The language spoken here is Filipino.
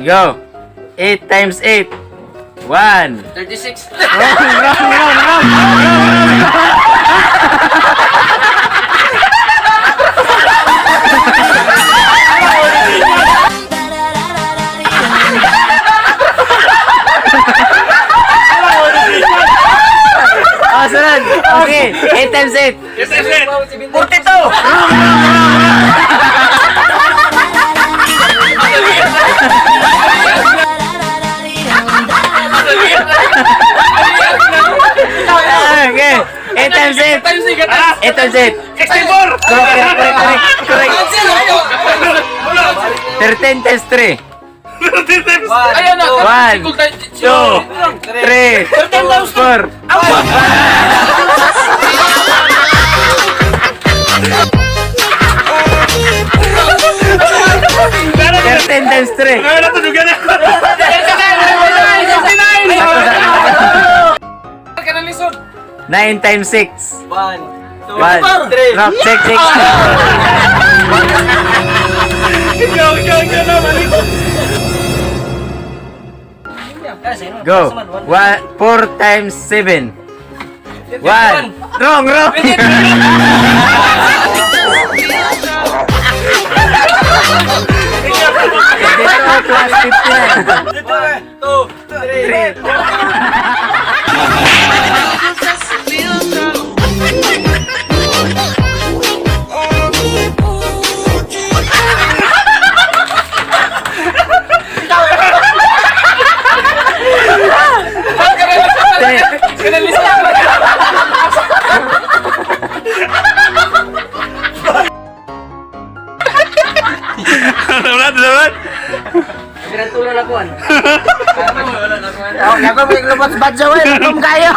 Go. 8 times 8. 1. 36. Oh, sunod. Okay. 8 times 8. 42. Okay. 8 times 8. 8 times 8. 64. Correct. 13 times 3. Ayan na. 1, 2, 3, 4. 13 times 3. 9 times 6. 1, 3, 6. Go. 4 times 7. 1. Wrong. Plus 59. 2, 3. Dapat. Pinatulan ako an. Nako, may lumot badja, wey. Nakum kayo.